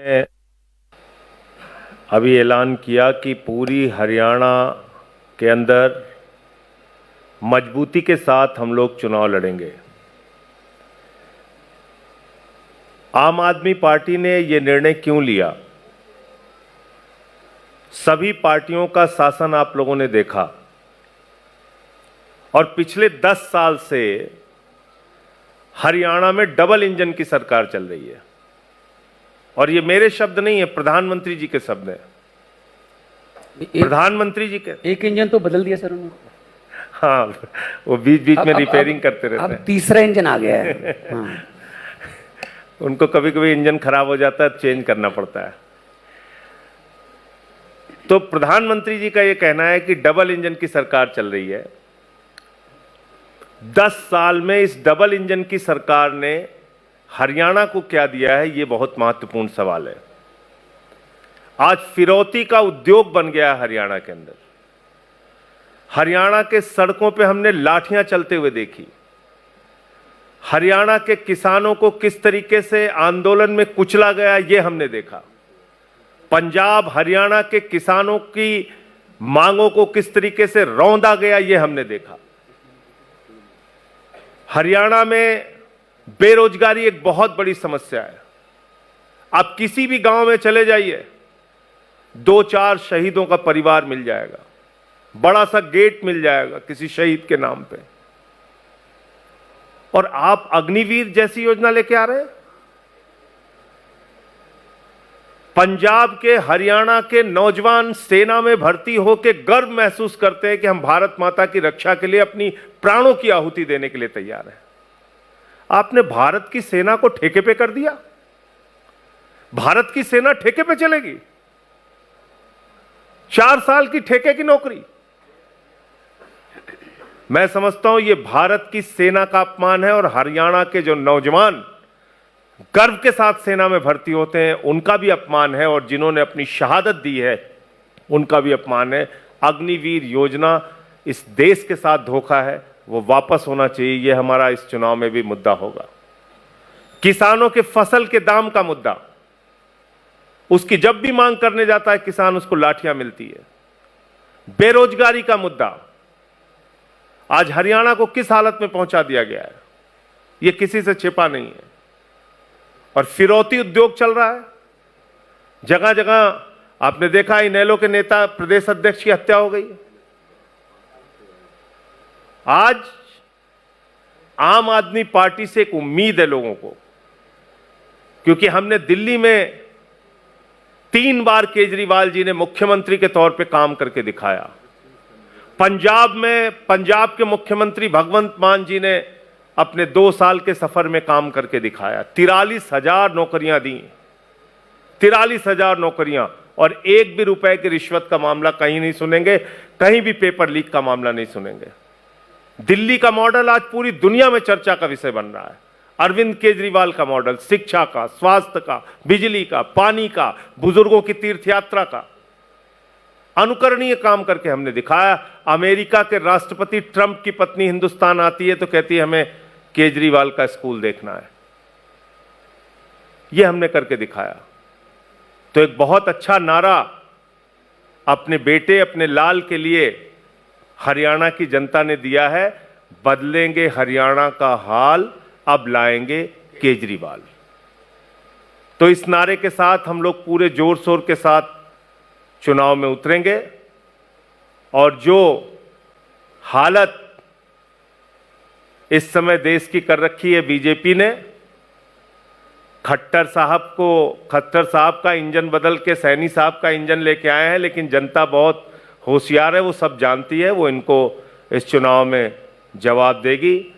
ने अभी ऐलान किया कि पूरी हरियाणा के अंदर मजबूती के साथ हम लोग चुनाव लड़ेंगे। आम आदमी पार्टी ने ये निर्णय क्यों लिया? सभी पार्टियों का शासन आप लोगों ने देखा और पिछले 10 साल से हरियाणा में डबल इंजन की सरकार चल रही है। और ये मेरे शब्द नहीं है, प्रधानमंत्री जी के शब्द हैं। प्रधानमंत्री जी के एक इंजन तो बदल दिया सर उन्होंने। हाँ, वो बीच बीच में रिपेयरिंग करते रहते हैं। अब तीसरा इंजन आ गया है। हाँ। उनको कभी कभी इंजन खराब हो जाता है, चेंज करना पड़ता है। तो प्रधानमंत्री जी का यह कहना है कि डबल इंजन की सरकार चल रही है। 10 साल में इस डबल इंजन की सरकार ने हरियाणा को क्या दिया है, यह बहुत महत्वपूर्ण सवाल है। आज फिरौती का उद्योग बन गया है हरियाणा के अंदर। हरियाणा के सड़कों पे हमने लाठियां चलते हुए देखी। हरियाणा के किसानों को किस तरीके से आंदोलन में कुचला गया, यह हमने देखा। पंजाब हरियाणा के किसानों की मांगों को किस तरीके से रौंदा गया, यह हमने देखा। हरियाणा में बेरोजगारी एक बहुत बड़ी समस्या है। आप किसी भी गांव में चले जाइए, 2-4 शहीदों का परिवार मिल जाएगा, बड़ा सा गेट मिल जाएगा किसी शहीद के नाम पे। और आप अग्निवीर जैसी योजना लेके आ रहे हैं। पंजाब के, हरियाणा के नौजवान सेना में भर्ती होकर गर्व महसूस करते हैं कि हम भारत माता की रक्षा के लिए अपनी प्राणों की आहुति देने के लिए तैयार हैं। आपने भारत की सेना को ठेके पे कर दिया। भारत की सेना ठेके पे चलेगी। 4 साल की ठेके की नौकरी। मैं समझता हूं यह भारत की सेना का अपमान है और हरियाणा के जो नौजवान गर्व के साथ सेना में भर्ती होते हैं उनका भी अपमान है, और जिन्होंने अपनी शहादत दी है उनका भी अपमान है। अग्निवीर योजना इस देश के साथ धोखा है, वो वापस होना चाहिए। यह हमारा इस चुनाव में भी मुद्दा होगा। किसानों के फसल के दाम का मुद्दा, उसकी जब भी मांग करने जाता है किसान, उसको लाठियां मिलती है। बेरोजगारी का मुद्दा, आज हरियाणा को किस हालत में पहुंचा दिया गया है, यह किसी से छिपा नहीं है। और फिरौती उद्योग चल रहा है जगह जगह। आपने देखा इनेलो के नेता प्रदेश अध्यक्ष की हत्या हो गई। आज आम आदमी पार्टी से एक उम्मीद है लोगों को, क्योंकि हमने दिल्ली में 3 बार केजरीवाल जी ने मुख्यमंत्री के तौर पे काम करके दिखाया। पंजाब में पंजाब के मुख्यमंत्री भगवंत मान जी ने अपने 2 साल के सफर में काम करके दिखाया। 43,000 नौकरियां दी, 43,000 नौकरियां। और एक भी रुपए की रिश्वत का मामला कहीं नहीं सुनेंगे, कहीं भी पेपर लीक का मामला नहीं सुनेंगे। दिल्ली का मॉडल आज पूरी दुनिया में चर्चा का विषय बन रहा है। अरविंद केजरीवाल का मॉडल, शिक्षा का, स्वास्थ्य का, बिजली का, पानी का, बुजुर्गों की तीर्थ यात्रा का, अनुकरणीय काम करके हमने दिखाया। अमेरिका के राष्ट्रपति ट्रंप की पत्नी हिंदुस्तान आती है तो कहती है हमें केजरीवाल का स्कूल देखना है। यह हमने करके दिखाया। तो एक बहुत अच्छा नारा अपने बेटे, अपने लाल के लिए हरियाणा की जनता ने दिया है, बदलेंगे हरियाणा का हाल, अब लाएंगे केजरीवाल। तो इस नारे के साथ हम लोग पूरे जोर शोर के साथ चुनाव में उतरेंगे। और जो हालत इस समय देश की कर रखी है बीजेपी ने, खट्टर साहब का इंजन बदल के सैनी साहब का इंजन लेके आए हैं, लेकिन जनता बहुत होशियार है, वो सब जानती है, वो इनको इस चुनाव में जवाब देगी।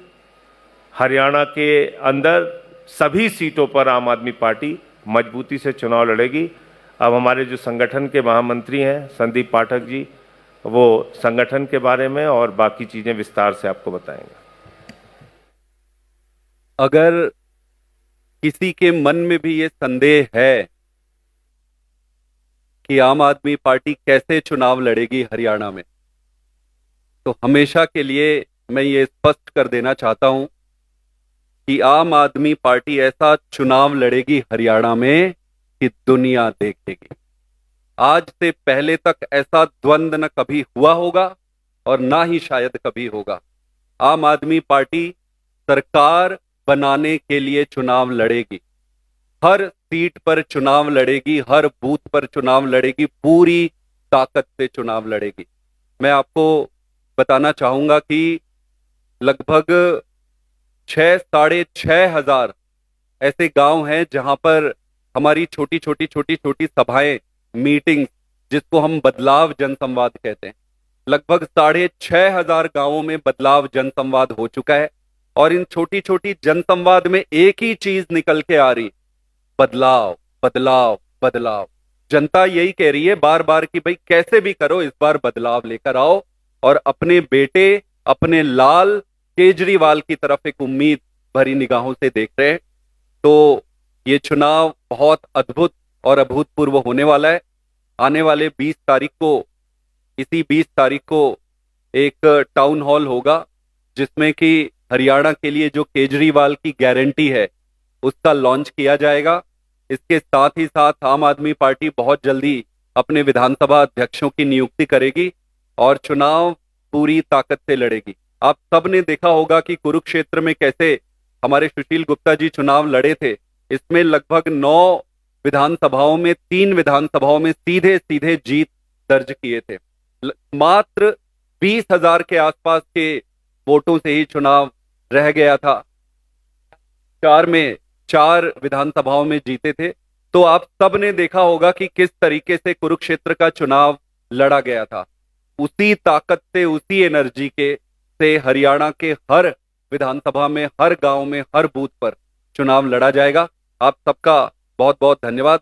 हरियाणा के अंदर सभी सीटों पर आम आदमी पार्टी मजबूती से चुनाव लड़ेगी। अब हमारे जो संगठन के महामंत्री हैं संदीप पाठक जी, वो संगठन के बारे में और बाकी चीजें विस्तार से आपको बताएंगे। अगर किसी के मन में भी ये संदेह है कि आम आदमी पार्टी कैसे चुनाव लड़ेगी हरियाणा में, तो हमेशा के लिए मैं ये स्पष्ट कर देना चाहता हूं कि आम आदमी पार्टी ऐसा चुनाव लड़ेगी हरियाणा में कि दुनिया देखेगी। आज से पहले तक ऐसा द्वंद न कभी हुआ होगा और ना ही शायद कभी होगा। आम आदमी पार्टी सरकार बनाने के लिए चुनाव लड़ेगी, हर सीट पर चुनाव लड़ेगी, हर बूथ पर चुनाव लड़ेगी, पूरी ताकत से चुनाव लड़ेगी। मैं आपको बताना चाहूंगा कि लगभग 6,500 ऐसे गांव हैं जहां पर हमारी छोटी छोटी सभाएं, मीटिंग्स, जिसको हम बदलाव जनसंवाद कहते हैं, लगभग 6,500 गांवों में बदलाव जनसंवाद हो चुका है। और इन छोटी छोटी जनसंवाद में एक ही चीज निकल के आ रही, बदलाव बदलाव बदलाव। जनता यही कह रही है बार बार कि भाई कैसे भी करो इस बार बदलाव लेकर आओ, और अपने बेटे, अपने लाल केजरीवाल की तरफ एक उम्मीद भरी निगाहों से देख रहे हैं। तो ये चुनाव बहुत अद्भुत और अभूतपूर्व होने वाला है। आने वाले 20 तारीख को, इसी 20 तारीख को एक टाउन हॉल होगा जिसमें कि हरियाणा के लिए जो केजरीवाल की गारंटी है उसका लॉन्च किया जाएगा। इसके साथ ही साथ आम आदमी पार्टी बहुत जल्दी अपने विधानसभा अध्यक्षों की नियुक्ति करेगी और चुनाव पूरी ताकत से लड़ेगी। आप सब ने देखा होगा कि कुरुक्षेत्र में कैसे हमारे सुशील गुप्ता जी चुनाव लड़े थे। इसमें लगभग 9 विधानसभाओं में, 3 विधानसभाओं में सीधे सीधे जीत दर्ज किए थे। मात्र 20,000 के आसपास के वोटों से ही चुनाव रह गया था। 4 विधानसभाओं में जीते थे। तो आप सब ने देखा होगा कि किस तरीके से कुरुक्षेत्र का चुनाव लड़ा गया था। उसी ताकत से, उसी एनर्जी के से हरियाणा के हर विधानसभा में, हर गांव में, हर बूथ पर चुनाव लड़ा जाएगा। आप सबका बहुत बहुत धन्यवाद।